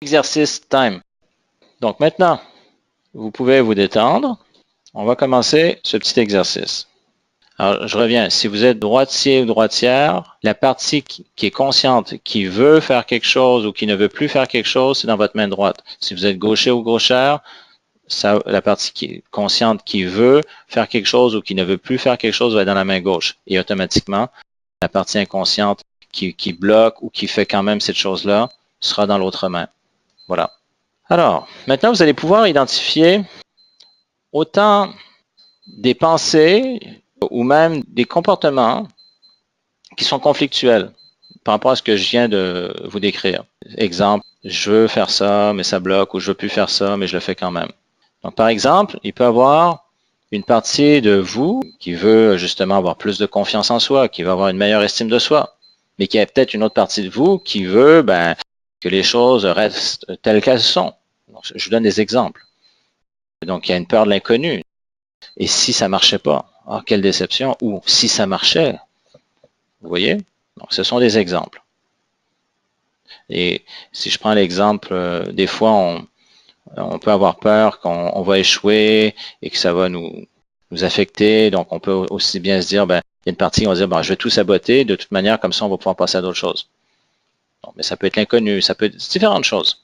Exercice time. Donc maintenant, vous pouvez vous détendre. On va commencer ce petit exercice. Alors, je reviens. Si vous êtes droitier ou droitière, la partie qui est consciente, qui veut faire quelque chose ou qui ne veut plus faire quelque chose, c'est dans votre main droite. Si vous êtes gaucher ou gauchère, la partie qui est consciente qui veut faire quelque chose ou qui ne veut plus faire quelque chose va être dans la main gauche. Et automatiquement, la partie inconsciente qui bloque ou qui fait quand même cette chose-là sera dans l'autre main. Voilà. Alors, maintenant, vous allez pouvoir identifier autant des pensées ou même des comportements qui sont conflictuels par rapport à ce que je viens de vous décrire. Exemple, je veux faire ça, mais ça bloque, ou je veux plus faire ça, mais je le fais quand même. Donc, par exemple, il peut y avoir une partie de vous qui veut justement avoir plus de confiance en soi, qui veut avoir une meilleure estime de soi, mais qui a peut-être une autre partie de vous qui veut que les choses restent telles qu'elles sont. Donc, je vous donne des exemples. Donc, il y a une peur de l'inconnu. Et si ça marchait pas? Ah, quelle déception. Ou si ça marchait? Vous voyez? Donc, ce sont des exemples. Et si je prends l'exemple, des fois, on peut avoir peur qu'on va échouer et que ça va nous affecter. Donc, on peut aussi bien se dire, il y a une partie, on va dire, je vais tout saboter. De toute manière, comme ça, on va pouvoir passer à d'autres choses. Donc, mais ça peut être l'inconnu, ça peut être différentes choses.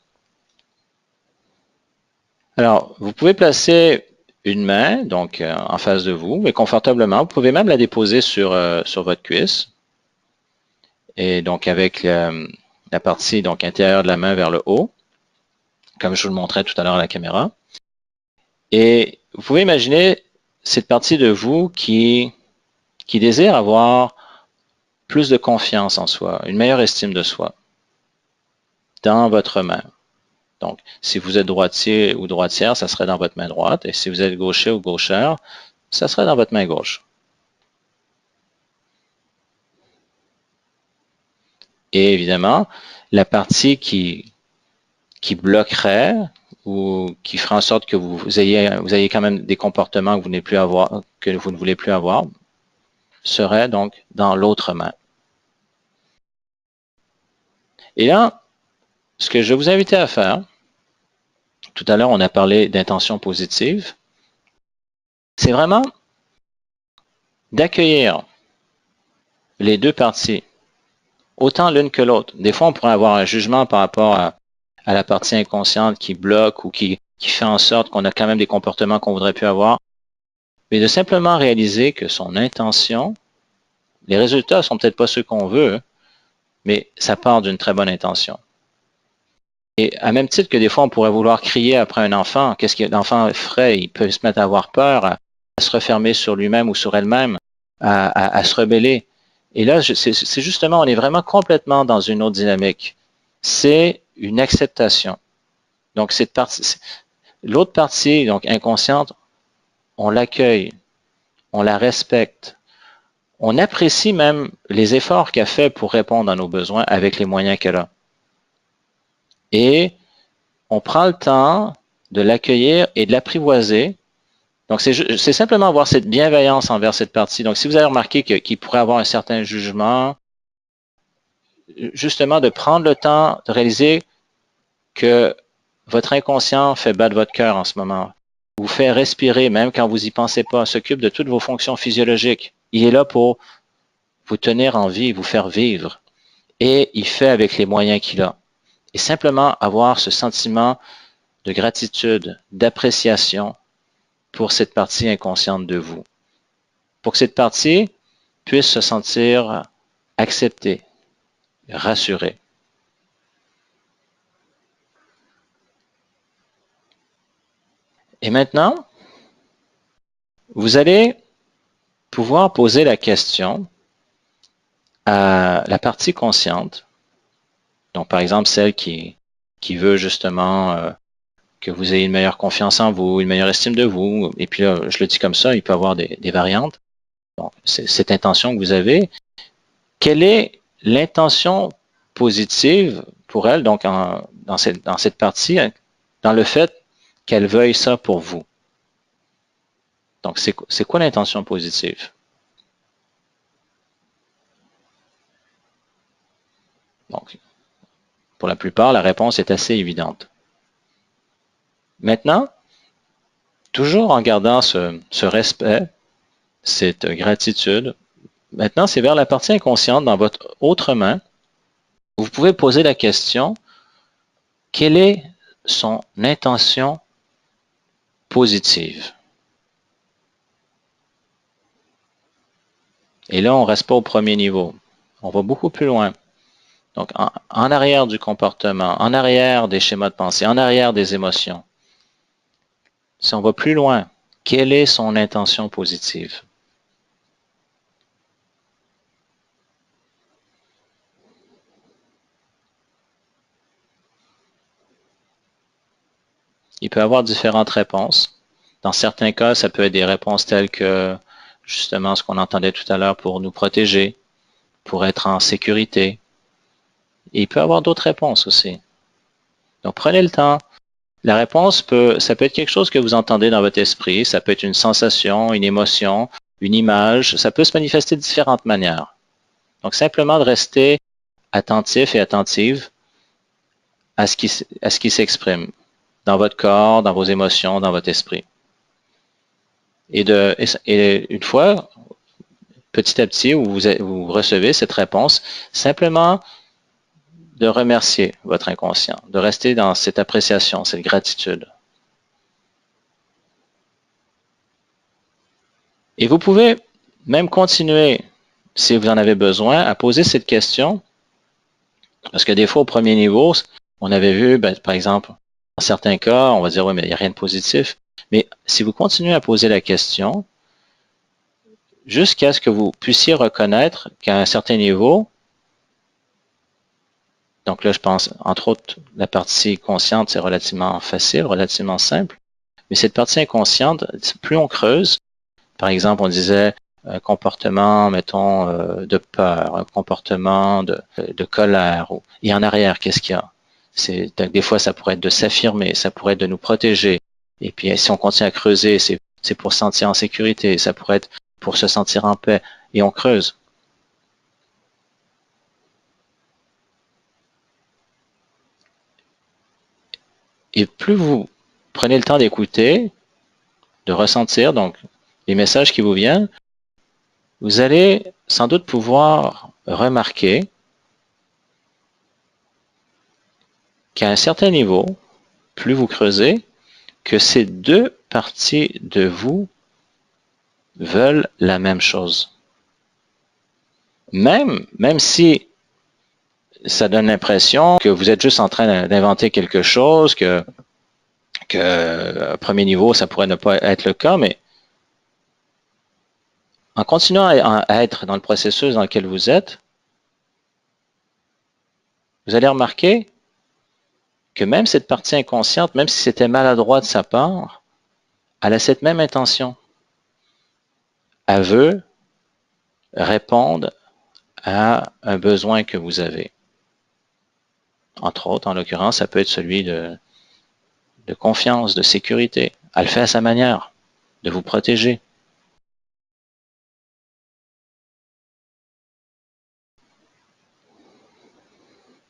Alors, vous pouvez placer une main, donc en face de vous, mais confortablement. Vous pouvez même la déposer sur votre cuisse. Et donc, avec la partie donc intérieure de la main vers le haut, comme je vous le montrais tout à l'heure à la caméra. Et vous pouvez imaginer cette partie de vous qui désire avoir plus de confiance en soi, une meilleure estime de soi dans votre main. Donc, si vous êtes droitier ou droitière, ça serait dans votre main droite. Et si vous êtes gaucher ou gauchère, ça serait dans votre main gauche. Et évidemment, la partie qui bloquerait ou qui fera en sorte que vous ayez quand même des comportements que vous ne voulez plus avoir, serait donc dans l'autre main. Et là, ce que je vais vous inviter à faire, tout à l'heure, on a parlé d'intention positive, c'est vraiment d'accueillir les deux parties, autant l'une que l'autre. Des fois, on pourrait avoir un jugement par rapport à la partie inconsciente qui bloque ou qui fait en sorte qu'on a quand même des comportements qu'on voudrait plus avoir, mais de simplement réaliser que son intention, les résultats sont peut-être pas ceux qu'on veut, mais ça part d'une très bonne intention. Et à même titre que des fois, on pourrait vouloir crier après un enfant, qu'est-ce que l'enfant ferait? Il peut se mettre à avoir peur, à se refermer sur lui-même ou sur elle-même, à se rebeller. Et là, c'est justement, on est vraiment complètement dans une autre dynamique. C'est une acceptation. Donc, l'autre partie, donc inconsciente, on l'accueille, on la respecte, on apprécie même les efforts qu'elle fait pour répondre à nos besoins avec les moyens qu'elle a. Et on prend le temps de l'accueillir et de l'apprivoiser. Donc, c'est simplement avoir cette bienveillance envers cette partie. Donc, si vous avez remarqué qu'il pourrait avoir un certain jugement, justement de prendre le temps de réaliser que votre inconscient fait battre votre cœur en ce moment, vous fait respirer même quand vous n'y pensez pas, s'occupe de toutes vos fonctions physiologiques. Il est là pour vous tenir en vie, vous faire vivre. Et il fait avec les moyens qu'il a. Et simplement avoir ce sentiment de gratitude, d'appréciation pour cette partie inconsciente de vous. Pour que cette partie puisse se sentir acceptée, rassurée. Et maintenant, vous allez pouvoir poser la question à la partie consciente. Donc, par exemple, celle qui veut justement que vous ayez une meilleure confiance en vous, une meilleure estime de vous. Et puis là, je le dis comme ça, il peut y avoir des variantes. Donc, cette intention que vous avez, quelle est l'intention positive pour elle, donc dans cette partie, dans le fait qu'elle veuille ça pour vous? Donc, c'est quoi l'intention positive? Donc, Pour la plupart, la réponse est assez évidente. Maintenant, toujours en gardant ce respect, cette gratitude, maintenant c'est vers la partie inconsciente dans votre autre main. Vous pouvez poser la question, quelle est son intention positive? Et là, on ne reste pas au premier niveau. On va beaucoup plus loin. Donc, en arrière du comportement, en arrière des schémas de pensée, en arrière des émotions. Si on va plus loin, quelle est son intention positive? Il peut y avoir différentes réponses. Dans certains cas, ça peut être des réponses telles que, justement, ce qu'on entendait tout à l'heure, pour nous protéger, pour être en sécurité. Et il peut y avoir d'autres réponses aussi. Donc, prenez le temps. La réponse ça peut être quelque chose que vous entendez dans votre esprit, ça peut être une sensation, une émotion, une image, ça peut se manifester de différentes manières. Donc, simplement de rester attentif et attentive à ce qui s'exprime dans votre corps, dans vos émotions, dans votre esprit. Et une fois, petit à petit, où vous recevez cette réponse, simplement de remercier votre inconscient, de rester dans cette appréciation, cette gratitude. Et vous pouvez même continuer, si vous en avez besoin, à poser cette question, parce que des fois, au premier niveau, on avait vu, par exemple, dans certains cas, on va dire, oui, mais il n'y a rien de positif. Mais si vous continuez à poser la question, jusqu'à ce que vous puissiez reconnaître qu'à un certain niveau, donc là, je pense, entre autres, la partie consciente, c'est relativement facile, relativement simple, mais cette partie inconsciente, plus on creuse, par exemple, on disait un comportement, mettons, de peur, un comportement de colère, et en arrière, qu'est-ce qu'il y a? Des fois, ça pourrait être de s'affirmer, ça pourrait être de nous protéger, et puis si on continue à creuser, c'est pour se sentir en sécurité, ça pourrait être pour se sentir en paix, et on creuse. Et plus vous prenez le temps d'écouter, de ressentir, donc les messages qui vous viennent, vous allez sans doute pouvoir remarquer qu'à un certain niveau, plus vous creusez, que ces deux parties de vous veulent la même chose. Même si ça donne l'impression que vous êtes juste en train d'inventer quelque chose, que à premier niveau, ça pourrait ne pas être le cas, mais en continuant à être dans le processus dans lequel vous êtes, vous allez remarquer que même cette partie inconsciente, même si c'était maladroit de sa part, elle a cette même intention. Elle veut répondre à un besoin que vous avez. Entre autres, en l'occurrence, ça peut être celui de confiance, de sécurité. Elle le fait à sa manière, de vous protéger.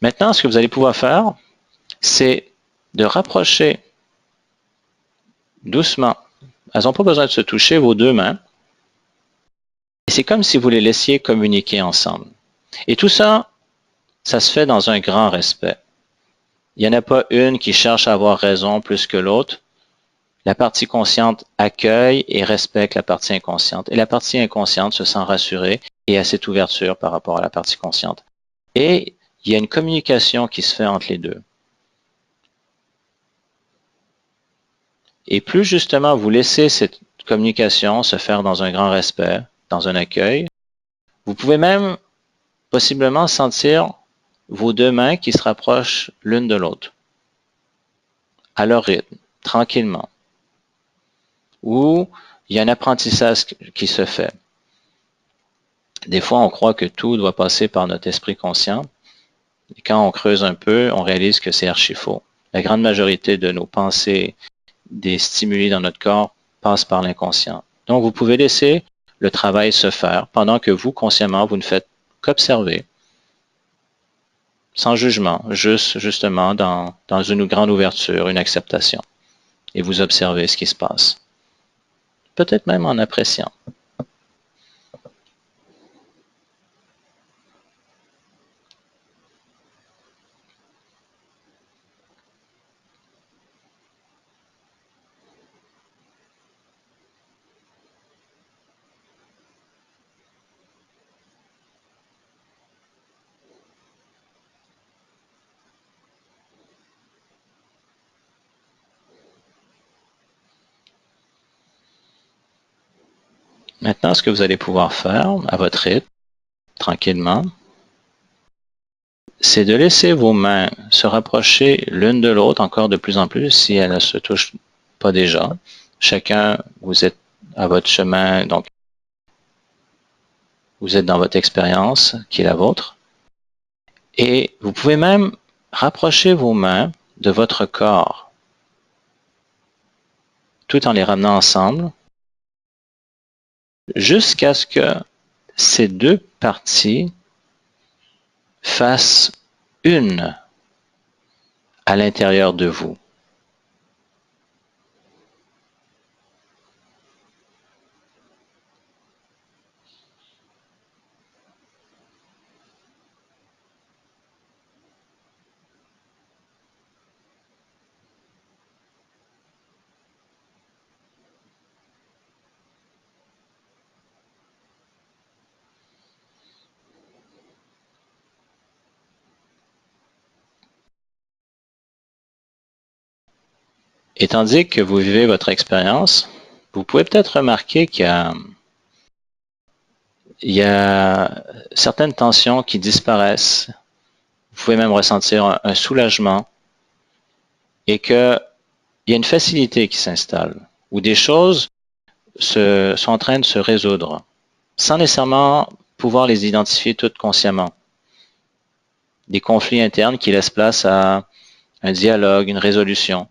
Maintenant, ce que vous allez pouvoir faire, c'est de rapprocher doucement. Elles n'ont pas besoin de se toucher, vos deux mains. Et c'est comme si vous les laissiez communiquer ensemble. Et tout ça, ça se fait dans un grand respect. Il n'y en a pas une qui cherche à avoir raison plus que l'autre. La partie consciente accueille et respecte la partie inconsciente. Et la partie inconsciente se sent rassurée et a cette ouverture par rapport à la partie consciente. Et il y a une communication qui se fait entre les deux. Et plus justement vous laissez cette communication se faire dans un grand respect, dans un accueil, vous pouvez même possiblement sentir vos deux mains qui se rapprochent l'une de l'autre, à leur rythme, tranquillement, où il y a un apprentissage qui se fait. Des fois, on croit que tout doit passer par notre esprit conscient. Et quand on creuse un peu, on réalise que c'est archi faux. La grande majorité de nos pensées, des stimuli dans notre corps, passent par l'inconscient. Donc, vous pouvez laisser le travail se faire pendant que vous, consciemment, vous ne faites qu'observer. sans jugement, justement dans une grande ouverture, une acceptation. Et vous observez ce qui se passe. Peut-être même en appréciant. Maintenant, ce que vous allez pouvoir faire à votre rythme, tranquillement, c'est de laisser vos mains se rapprocher l'une de l'autre encore de plus en plus si elles ne se touchent pas déjà. Chacun, vous êtes à votre chemin, donc vous êtes dans votre expérience qui est la vôtre. Et vous pouvez même rapprocher vos mains de votre corps tout en les ramenant ensemble jusqu'à ce que ces deux parties fassent une à l'intérieur de vous. Et tandis que vous vivez votre expérience, vous pouvez peut-être remarquer qu'il y a certaines tensions qui disparaissent. Vous pouvez même ressentir un soulagement et qu'il y a une facilité qui s'installe, où des choses sont en train de se résoudre, sans nécessairement pouvoir les identifier toutes consciemment. Des conflits internes qui laissent place à un dialogue, une résolution,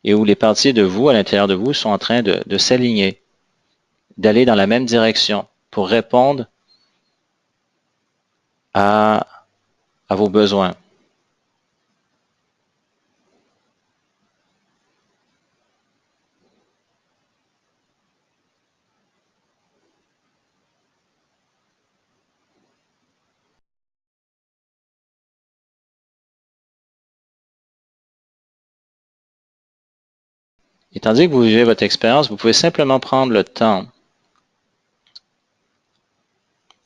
et où les parties de vous, à l'intérieur de vous, sont en train de s'aligner, d'aller dans la même direction pour répondre à vos besoins. Et tandis que vous vivez votre expérience, vous pouvez simplement prendre le temps,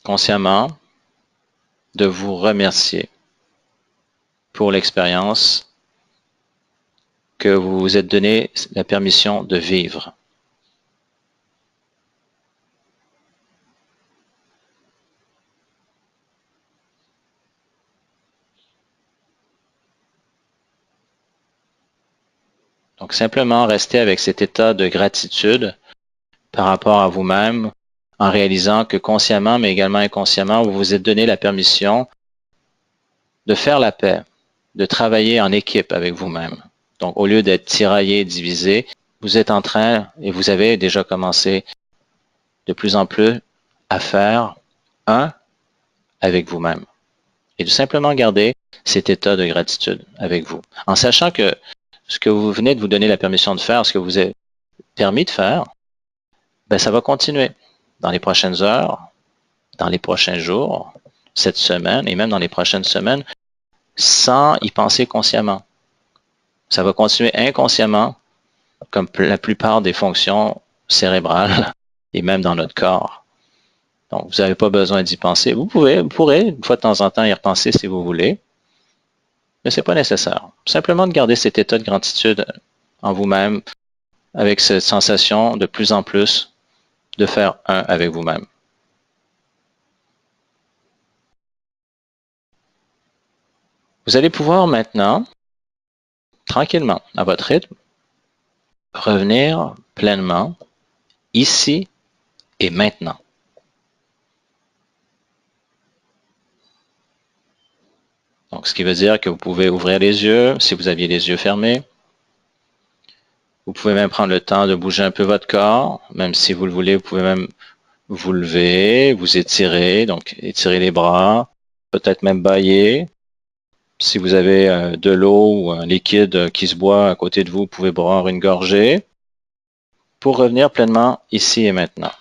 consciemment, de vous remercier pour l'expérience que vous vous êtes donné la permission de vivre. Donc simplement rester avec cet état de gratitude par rapport à vous-même, en réalisant que consciemment, mais également inconsciemment, vous vous êtes donné la permission de faire la paix, de travailler en équipe avec vous-même. Donc, au lieu d'être tiraillé, divisé, vous êtes en train, et vous avez déjà commencé de plus en plus à faire un avec vous-même. Et de simplement garder cet état de gratitude avec vous. En sachant que ce que vous venez de vous donner la permission de faire, ce que vous avez permis de faire, ben, ça va continuer dans les prochaines heures, dans les prochains jours, cette semaine et même dans les prochaines semaines, sans y penser consciemment. Ça va continuer inconsciemment, comme la plupart des fonctions cérébrales et même dans notre corps. Donc, vous n'avez pas besoin d'y penser. Vous pourrez, une fois de temps en temps, y repenser si vous voulez, mais ce n'est pas nécessaire. Simplement de garder cet état de gratitude en vous-même, avec cette sensation de plus en plus de faire un avec vous-même. Vous allez pouvoir maintenant, tranquillement, à votre rythme, revenir pleinement ici et maintenant. Donc, ce qui veut dire que vous pouvez ouvrir les yeux si vous aviez les yeux fermés. Vous pouvez même prendre le temps de bouger un peu votre corps, même si vous le voulez, vous pouvez même vous lever, vous étirer, donc étirer les bras, peut-être même bâiller. Si vous avez de l'eau ou un liquide qui se boit à côté de vous, vous pouvez boire une gorgée pour revenir pleinement ici et maintenant.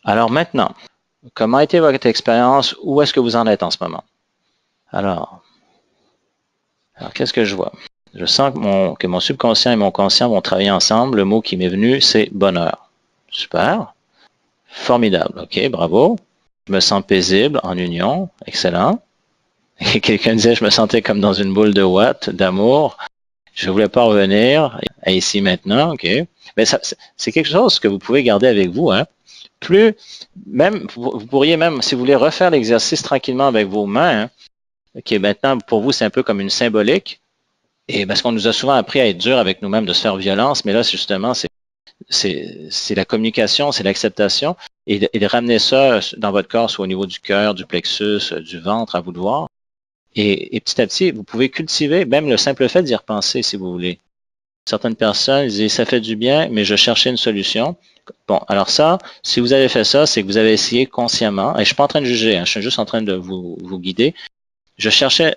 Alors maintenant, comment a été votre expérience? Où est-ce que vous en êtes en ce moment? Alors qu'est-ce que je vois? Je sens que mon subconscient et mon conscient vont travailler ensemble. Le mot qui m'est venu, c'est bonheur. Super. Formidable. OK, bravo. Je me sens paisible, en union. Excellent. Et quelqu'un disait, je me sentais comme dans une boule de watt, d'amour. Je ne voulais pas revenir à ici maintenant. OK. Mais c'est quelque chose que vous pouvez garder avec vous. Hein. Vous pourriez même, si vous voulez refaire l'exercice tranquillement avec vos mains, hein, qui maintenant, pour vous, c'est un peu comme une symbolique. Et parce qu'on nous a souvent appris à être dur avec nous-mêmes, de se faire violence, mais là, justement, c'est la communication, c'est l'acceptation, et de ramener ça dans votre corps, soit au niveau du cœur, du plexus, du ventre, à vous de voir. Et petit à petit, vous pouvez cultiver même le simple fait d'y repenser, si vous voulez. Certaines personnes disent, ça fait du bien, mais je cherchais une solution. Bon, alors ça, si vous avez fait ça, c'est que vous avez essayé consciemment, et je ne suis pas en train de juger, hein, je suis juste en train de vous guider. Je recherchais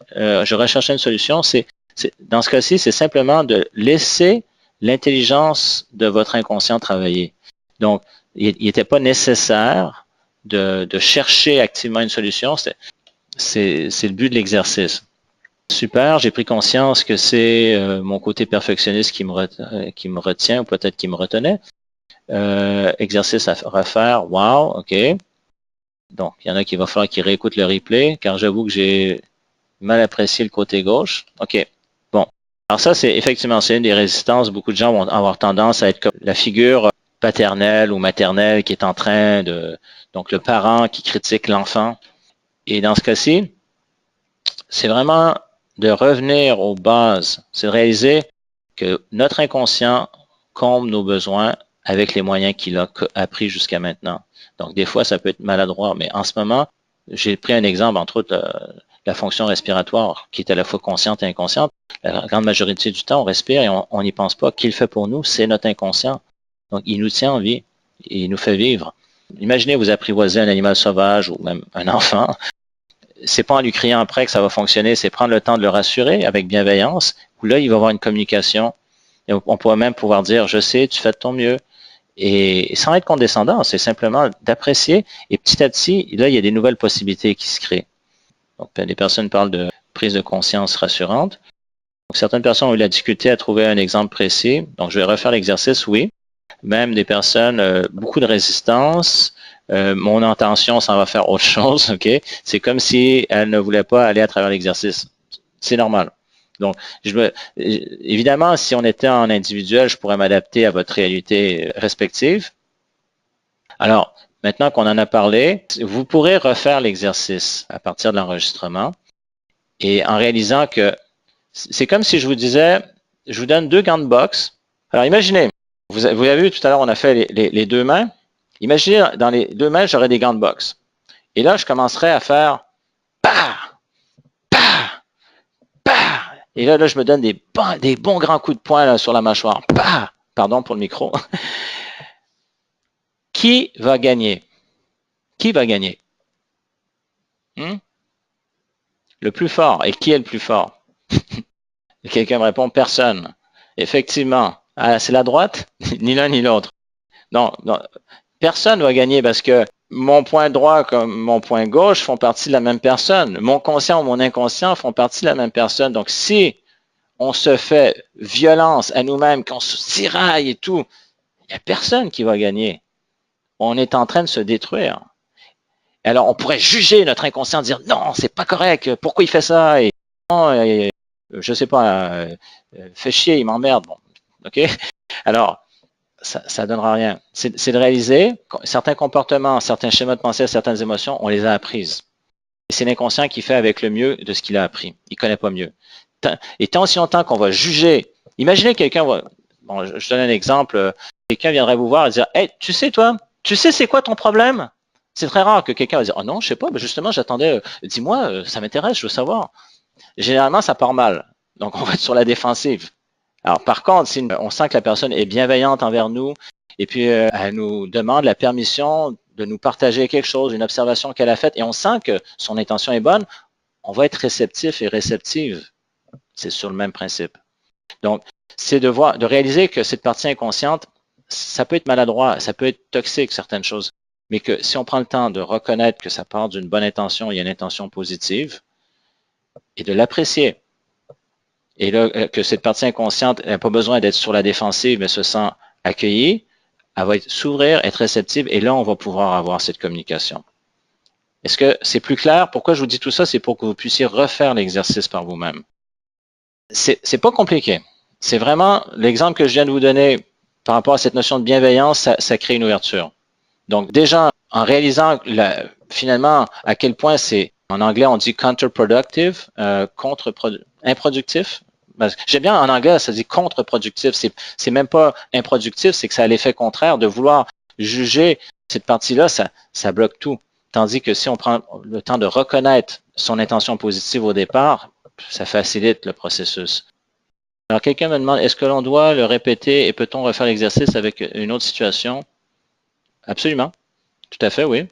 une solution, dans ce cas-ci, c'est simplement de laisser l'intelligence de votre inconscient travailler. Donc, il n'était pas nécessaire de chercher activement une solution. C'est le but de l'exercice. Super, j'ai pris conscience que c'est mon côté perfectionniste qui me retient, ou peut-être qui me retenait. Exercice à refaire, wow, OK. Donc, il y en a qui va falloir qu'ils réécoutent le replay, car j'avoue que j'ai mal apprécié le côté gauche. OK. Bon. Alors ça, c'est effectivement, c'est une des résistances. Beaucoup de gens vont avoir tendance à être comme la figure paternelle ou maternelle qui est en train de... Donc, le parent qui critique l'enfant. Et dans ce cas-ci, c'est vraiment de revenir aux bases. C'est de réaliser que notre inconscient comble nos besoins avec les moyens qu'il a appris jusqu'à maintenant. Donc, des fois, ça peut être maladroit, mais en ce moment, j'ai pris un exemple, entre autres, la fonction respiratoire, qui est à la fois consciente et inconsciente. La grande majorité du temps, on respire et on n'y pense pas. Qui le fait pour nous? C'est notre inconscient. Donc, il nous tient en vie et il nous fait vivre. Imaginez vous apprivoiser un animal sauvage ou même un enfant. C'est pas en lui criant après que ça va fonctionner, c'est prendre le temps de le rassurer avec bienveillance, où là, il va avoir une communication. Et on pourrait même pouvoir dire, je sais, tu fais de ton mieux. Et sans être condescendant, c'est simplement d'apprécier. Et petit à petit, là, il y a des nouvelles possibilités qui se créent. Donc, les personnes parlent de prise de conscience rassurante. Donc, certaines personnes ont eu la difficulté à trouver un exemple précis. Donc, je vais refaire l'exercice, oui. Même des personnes, beaucoup de résistance. Mon intention, ça va faire autre chose, OK? C'est comme si elle ne voulait pas aller à travers l'exercice. C'est normal. Donc, évidemment, si on était en individuel, je pourrais m'adapter à votre réalité respective. Alors, maintenant qu'on en a parlé, vous pourrez refaire l'exercice à partir de l'enregistrement et en réalisant que c'est comme si je vous disais, je vous donne deux gants de boxe. Alors, imaginez, vous avez vu tout à l'heure, on a fait les deux mains. Imaginez, dans les deux mains, j'aurais des gants de boxe. Et là, je commencerai à faire bah, bah, bah. Et là, je me donne des bons grands coups de poing là, sur la mâchoire. Bah. Pardon pour le micro. Qui va gagner? Qui va gagner? Le plus fort. Et qui est le plus fort? Et quelqu'un me répond, personne. Effectivement. Ah, c'est la droite? Ni l'un ni l'autre. Non, personne va gagner parce que mon point droit comme mon point gauche font partie de la même personne. Mon conscient ou mon inconscient font partie de la même personne. Donc, si on se fait violence à nous-mêmes, qu'on se tiraille et tout, il n'y a personne qui va gagner. On est en train de se détruire. Alors, on pourrait juger notre inconscient, dire non, c'est pas correct, pourquoi il fait ça? Et non, je sais pas, fait chier, il m'emmerde. Bon, OK? Alors, ça ne donnera rien. C'est de réaliser certains comportements, certains schémas de pensée, certaines émotions, on les a apprises. Et c'est l'inconscient qui fait avec le mieux de ce qu'il a appris. Il ne connaît pas mieux. Et tant aussi longtemps qu'on va juger, imaginez quelqu'un, bon, je donne un exemple, quelqu'un viendrait vous voir et dire, hey, tu sais toi, tu sais c'est quoi ton problème? C'est très rare que quelqu'un va dire, oh non, je sais pas, mais justement j'attendais, dis-moi, ça m'intéresse, je veux savoir. Généralement, ça part mal. Donc on va être sur la défensive. Alors, par contre, si on sent que la personne est bienveillante envers nous et puis elle nous demande la permission de nous partager quelque chose, une observation qu'elle a faite et on sent que son intention est bonne, on va être réceptif et réceptive. C'est sur le même principe. Donc, c'est de réaliser que cette partie inconsciente, ça peut être maladroit, ça peut être toxique, certaines choses, mais que si on prend le temps de reconnaître que ça part d'une bonne intention, il y a une intention positive, et de l'apprécier, et là, que cette partie inconsciente n'a pas besoin d'être sur la défensive, mais se sent accueillie, elle va s'ouvrir, être réceptive, et là, on va pouvoir avoir cette communication. Est-ce que c'est plus clair? Pourquoi je vous dis tout ça? C'est pour que vous puissiez refaire l'exercice par vous-même. C'est pas compliqué. C'est vraiment l'exemple que je viens de vous donner par rapport à cette notion de bienveillance, ça crée une ouverture. Donc déjà, en réalisant finalement à quel point c'est, en anglais on dit counterproductive, improductif. J'aime bien en anglais, ça dit contre-productif. C'est même pas improductif, c'est que ça a l'effet contraire de vouloir juger cette partie-là, ça bloque tout. Tandis que si on prend le temps de reconnaître son intention positive au départ, ça facilite le processus. Alors, quelqu'un me demande, est-ce que l'on doit le répéter et peut-on refaire l'exercice avec une autre situation? Absolument. Tout à fait, oui.